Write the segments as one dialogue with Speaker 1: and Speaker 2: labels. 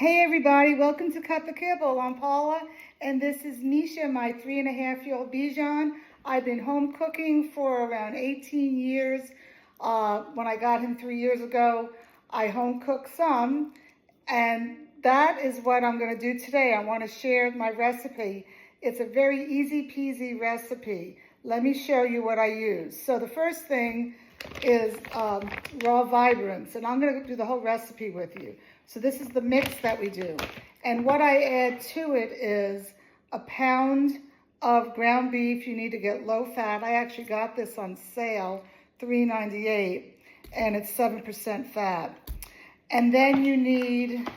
Speaker 1: Hey everybody, welcome to Cut the Kibble. I'm Paula and this is Misha, my 3.5-year-old Bichon. I've been home cooking for around 18 years. When I got him 3 years ago, I home cooked some, and that is what I'm going to do today. I want to share my recipe. It's a very easy peasy recipe. Let me show you what I use. So the first thing is raw vibrants, and I'm going to do the whole recipe with you. So this is the mix that we do. And what I add to it is a pound of ground beef. You need to get low fat. I actually got this on sale, $3.98, and it's 7% fat. And then you need,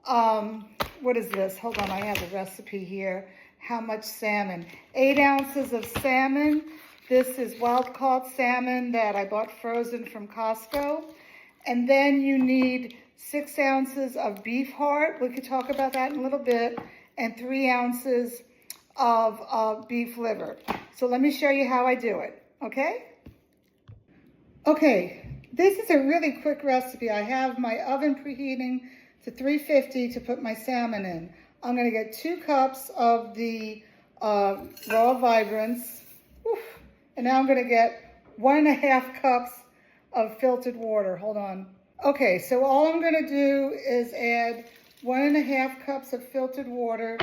Speaker 1: what is this? Hold on, I have the recipe here. How much salmon? 8 ounces of salmon. This is wild-caught salmon that I bought frozen from Costco. And then you need 6 ounces of beef heart. We could talk about that in a little bit. And 3 ounces of beef liver. So let me show you how I do it, okay? Okay, this is a really quick recipe. I have my oven preheating to 350 to put my salmon in. I'm gonna get 2 cups of the raw vibrants. Oof. And now I'm gonna get 1.5 cups of filtered water. Hold on. Okay, so all I'm gonna do is add 1.5 cups of filtered water.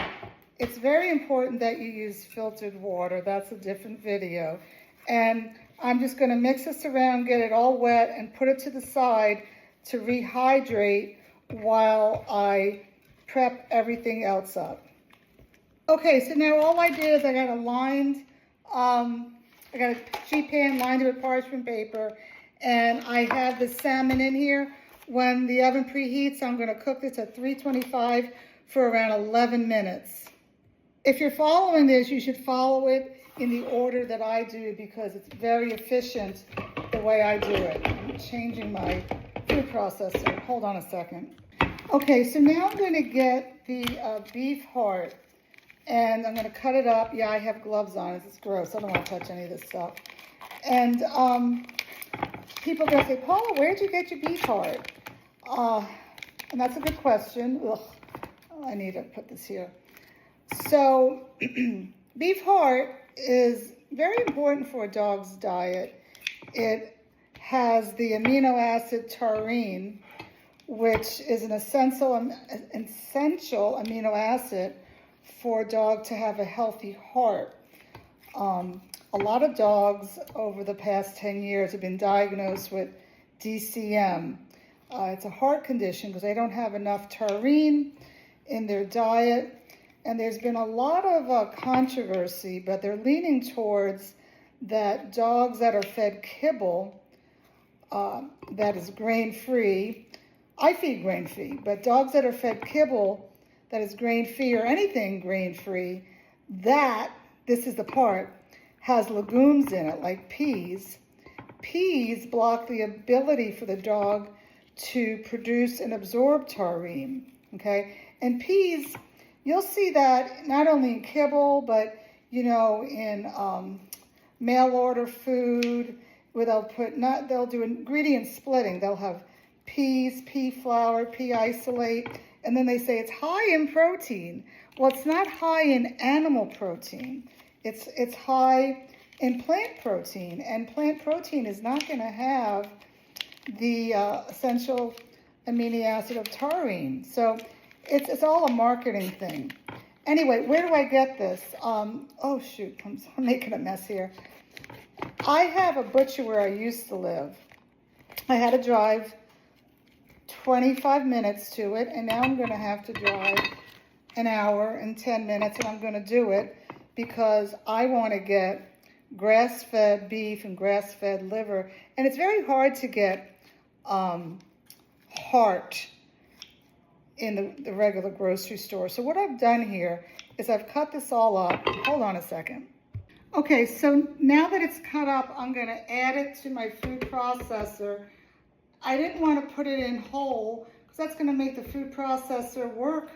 Speaker 1: It's very important that you use filtered water. That's a different video. And I'm just gonna mix this around, get it all wet, and put it to the side to rehydrate while I prep everything else up. Okay, so now all I did is I got a sheet pan lined it with parchment paper, and I have the salmon in here. When the oven preheats, I'm gonna cook this at 325 for around 11 minutes. If you're following this, you should follow it in the order that I do because it's very efficient the way I do it. I'm changing my food processor. Hold on a second. Okay, so now I'm gonna get the beef heart, and I'm gonna cut it up. Yeah, I have gloves on. It's gross. I don't want to touch any of this stuff. And people are gonna say, Paula, where'd you get your beef heart? And that's a good question. Ugh, I need to put this here. So beef heart is very important for a dog's diet. It has the amino acid taurine, which is an essential amino acid for a dog to have a healthy heart. A lot of dogs over the past 10 years have been diagnosed with DCM. It's a heart condition because they don't have enough taurine in their diet. And there's been a lot of controversy, but they're leaning towards that dogs that are fed kibble, that is grain-free. I feed grain-free, but dogs that are fed kibble that is grain-free or anything grain-free, this is the part, has legumes in it, like peas. Peas block the ability for the dog to produce and absorb taurine, okay? And peas, you'll see that not only in kibble, but, you know, in mail order food, where they'll do ingredient splitting. They'll have peas, pea flour, pea isolate, and then they say it's high in protein. Well, it's not high in animal protein. It's high in plant protein, and plant protein is not going to have the essential amino acid of taurine. So it's all a marketing thing. Anyway, where do I get this? Oh shoot, I'm making a mess here. I have a butcher where I used to live. I had to drive 25 minutes to it, and now I'm going to have to drive an hour and 10 minutes, and I'm going to do it because I want to get grass-fed beef and grass-fed liver, and it's very hard to get heart in the regular grocery store. So what I've done here is I've cut this all up. Hold on a second. Okay, so now that it's cut up, I'm going to add it to my food processor. I didn't want to put it in whole because that's going to make the food processor work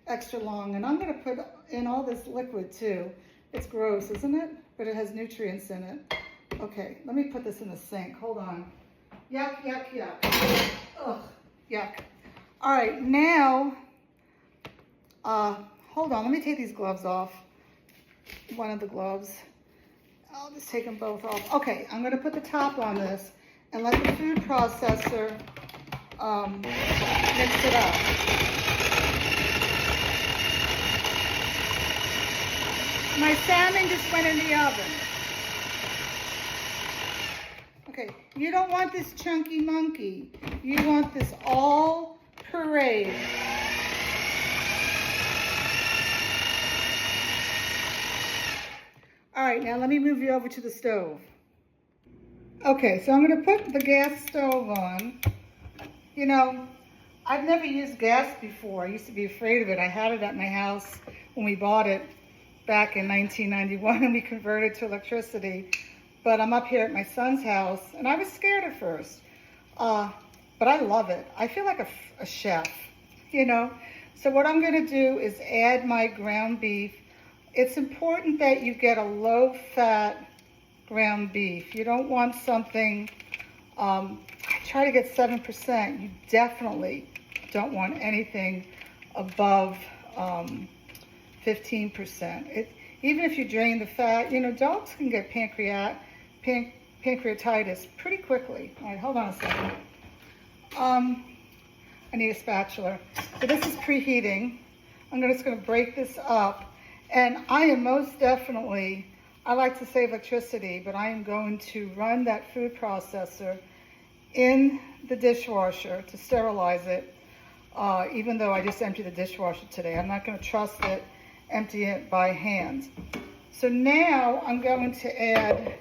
Speaker 1: extra long. And I'm going to put in all this liquid too. It's gross, isn't it? But it has nutrients in it. Okay, let me put this in the sink. Hold on. Yuck, yuck, yuck. Ugh, yuck. All right, now Hold on, let me take these gloves off. One of the gloves. I'll just take them both off. Okay, I'm gonna put the top on this and let the food processor mix it up. My salmon just went in the oven. Okay, you don't want this chunky monkey. You want this all parade. All right, now let me move you over to the stove. Okay, so I'm gonna put the gas stove on. You know, I've never used gas before. I used to be afraid of it. I had it at my house when we bought it back in 1991 and we converted to electricity. But I'm up here at my son's house and I was scared at first. But I love it. I feel like a chef, you know. So what I'm gonna do is add my ground beef. It's important that you get a low-fat ground beef. You don't want something, I try to get 7%. You definitely don't want anything above 15%. Even if you drain the fat, you know, dogs can get pancreatitis pretty quickly. All right, hold on a second. I need a spatula. So this is preheating. I'm just gonna break this up. And I am most definitely, I like to save electricity, but I am going to run that food processor in the dishwasher to sterilize it, even though I just emptied the dishwasher today. I'm not gonna trust it, empty it by hand. So now I'm going to add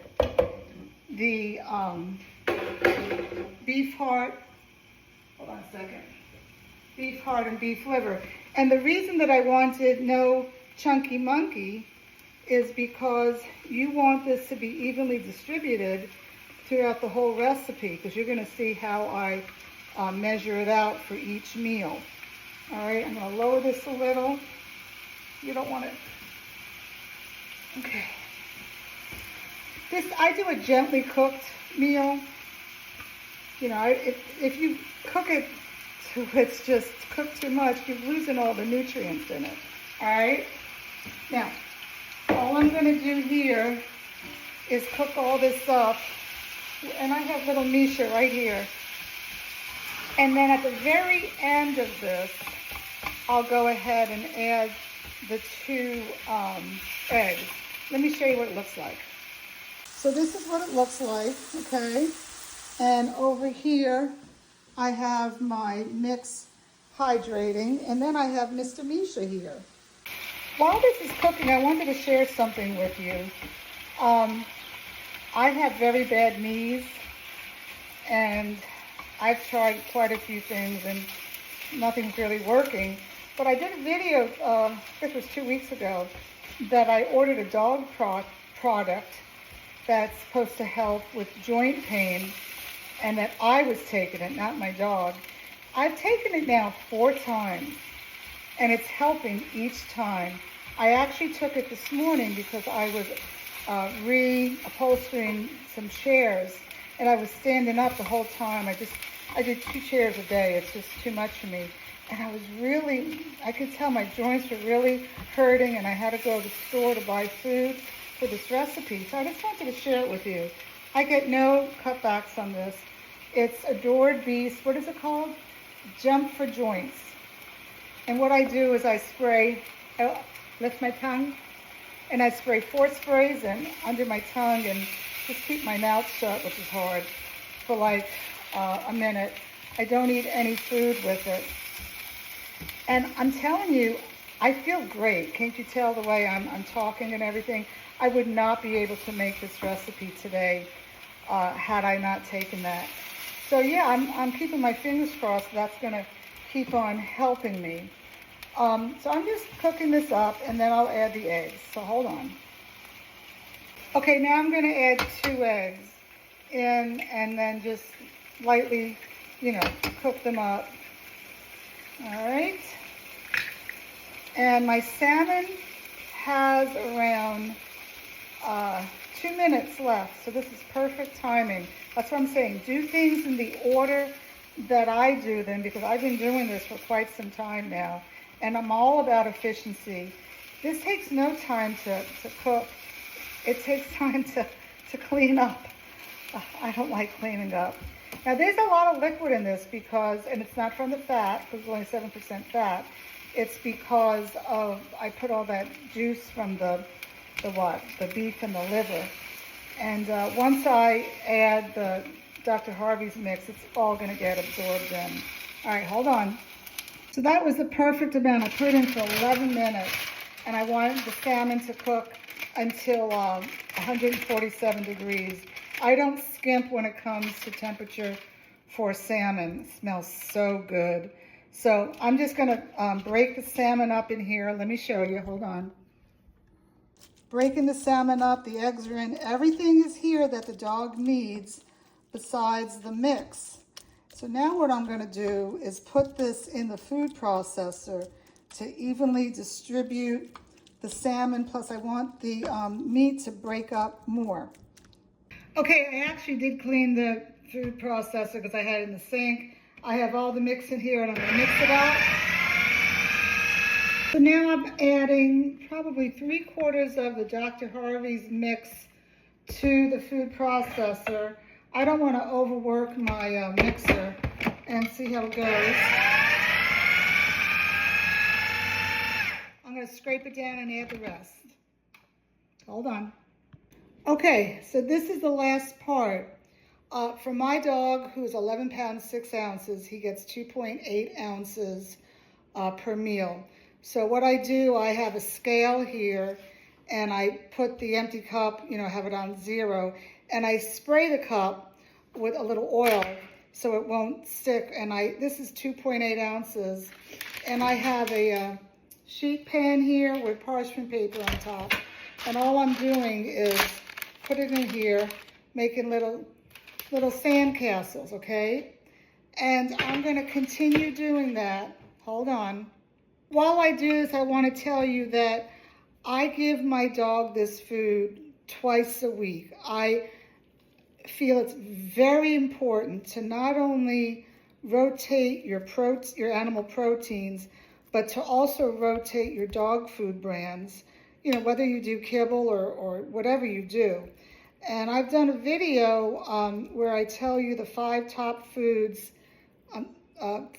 Speaker 1: the beef heart, hold on a second, beef heart and beef liver. And the reason that I wanted no chunky monkey is because you want this to be evenly distributed throughout the whole recipe, because you're going to see how I measure it out for each meal. All right, I'm going to lower this a little. You don't want it. Okay. I do a gently cooked meal. You know, if you cook it to it's just cooked too much, you're losing all the nutrients in it. All right. Now, all I'm going to do here is cook all this up, and I have little Misha right here. And then at the very end of this, I'll go ahead and add the 2 eggs. Let me show you what it looks like. So this is what it looks like, okay? And over here, I have my mix hydrating, and then I have Mr. Misha here. While this is cooking, I wanted to share something with you. I have very bad knees, and I've tried quite a few things, and nothing's really working. But I did a video, this was 2 weeks ago, that I ordered a dog product that's supposed to help with joint pain, and that I was taking it, not my dog. I've taken it now 4 times. And it's helping each time. I actually took it this morning because I was reupholstering some chairs, and I was standing up the whole time. I did 2 chairs a day. It's just too much for me. And I could tell my joints were really hurting, and I had to go to the store to buy food for this recipe. So I just wanted to share it with you. I get no cutbacks on this. It's Adored Beast. What is it called? Jump for Joints. And what I do is I spray, I lift my tongue, and I spray 4 sprays in under my tongue and just keep my mouth shut, which is hard, for like a minute. I don't eat any food with it. And I'm telling you, I feel great. Can't you tell the way I'm talking and everything? I would not be able to make this recipe today had I not taken that. So yeah, I'm keeping my fingers crossed that's going to keep on helping me. So I'm just cooking this up, and then I'll add the eggs. So hold on. Okay, now I'm going to add 2 eggs in, and then just lightly, you know, cook them up. All right. And my salmon has around 2 minutes left, so this is perfect timing. That's what I'm saying. Do things in the order that I do them, because I've been doing this for quite some time now, and I'm all about efficiency. This takes no time to cook. It takes time to clean up. I don't like cleaning up. Now there's a lot of liquid in this because, and it's not from the fat, because it's only 7% fat. It's because of, I put all that juice from the beef and the liver. And once I add the Dr. Harvey's mix, it's all gonna get absorbed in. All right, hold on. So that was the perfect amount. I put it in for 11 minutes, and I wanted the salmon to cook until 147 degrees. I don't skimp when it comes to temperature for salmon. It smells so good. So I'm just gonna break the salmon up in here. Let me show you, hold on. Breaking the salmon up, the eggs are in. Everything is here that the dog needs besides the mix. So now what I'm gonna do is put this in the food processor to evenly distribute the salmon, plus I want the meat to break up more. Okay, I actually did clean the food processor because I had it in the sink. I have all the mix in here and I'm gonna mix it up. So now I'm adding probably 3/4 of the Dr. Harvey's mix to the food processor. I don't wanna overwork my mixer, and see how it goes. I'm gonna scrape it down and add the rest. Hold on. Okay, so this is the last part. For my dog, who's 11 pounds, 6 ounces, he gets 2.8 ounces per meal. So what I do, I have a scale here, and I put the empty cup, have it on 0, and I spray the cup with a little oil so it won't stick. And this is 2.8 ounces, and I have a sheet pan here with parchment paper on top, and all I'm doing is put it in here, making little sand castles, okay? And I'm gonna continue doing that. Hold on. While I do this, I wanna tell you that I give my dog this food twice a week. I feel it's very important to not only rotate your animal proteins, but to also rotate your dog food brands, whether you do kibble or whatever you do. And I've done a video where I tell you the 5 top foods,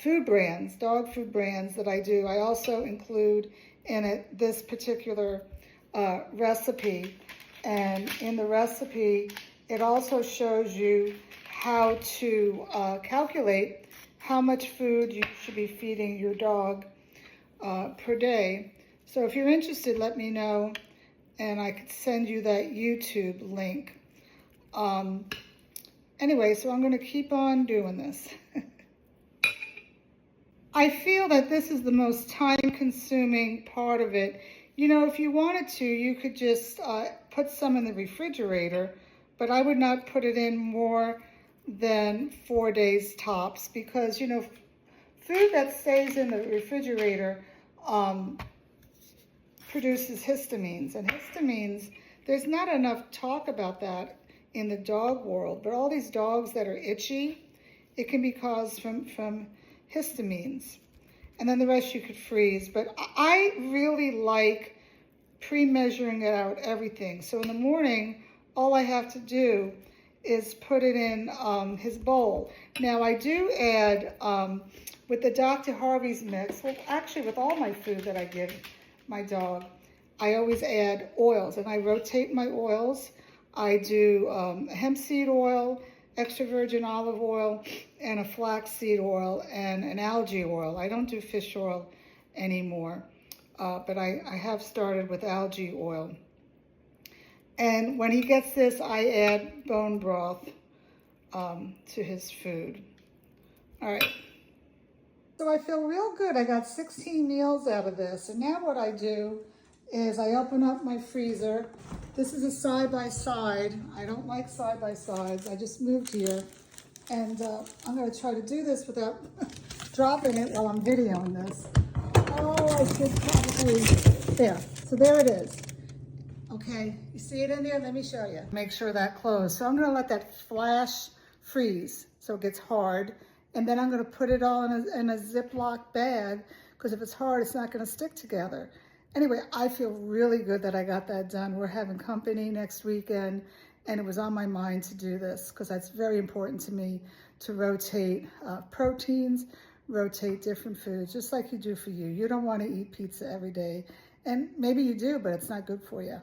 Speaker 1: food brands, dog food brands that I do. I also include in it this particular recipe. And in the recipe, it also shows you how to calculate how much food you should be feeding your dog per day. So if you're interested, let me know, and I could send you that YouTube link. Anyway, so I'm gonna keep on doing this. I feel that this is the most time-consuming part of it. If you wanted to, you could just put some in the refrigerator, but I would not put it in more than 4 days tops, because, food that stays in the refrigerator produces histamines. And histamines, there's not enough talk about that in the dog world, but all these dogs that are itchy, it can be caused from histamines. And then the rest you could freeze. But I really like pre-measuring it out everything. So in the morning, all I have to do is put it in his bowl. Now I do add, with the Dr. Harvey's mix, well actually with all my food that I give my dog, I always add oils, and I rotate my oils. I do hemp seed oil, extra virgin olive oil, and a flaxseed oil, and an algae oil. I don't do fish oil anymore, but I have started with algae oil. And when he gets this, I add bone broth to his food. All right. So I feel real good. I got 16 meals out of this. And now what I do is I open up my freezer. This is a side-by-side. I don't like side-by-sides. I just moved here. And I'm gonna try to do this without dropping it while I'm videoing this. Oh, I should probably, there. So there it is. Okay, you see it in there? Let me show you. Make sure that closed. So I'm gonna let that flash freeze so it gets hard. And then I'm gonna put it all in a Ziploc bag, because if it's hard, it's not going to stick together. Anyway, I feel really good that I got that done. We're having company next weekend, and it was on my mind to do this because that's very important to me, to rotate proteins, rotate different foods, just like you do for you. You don't want to eat pizza every day, and maybe you do, but it's not good for you.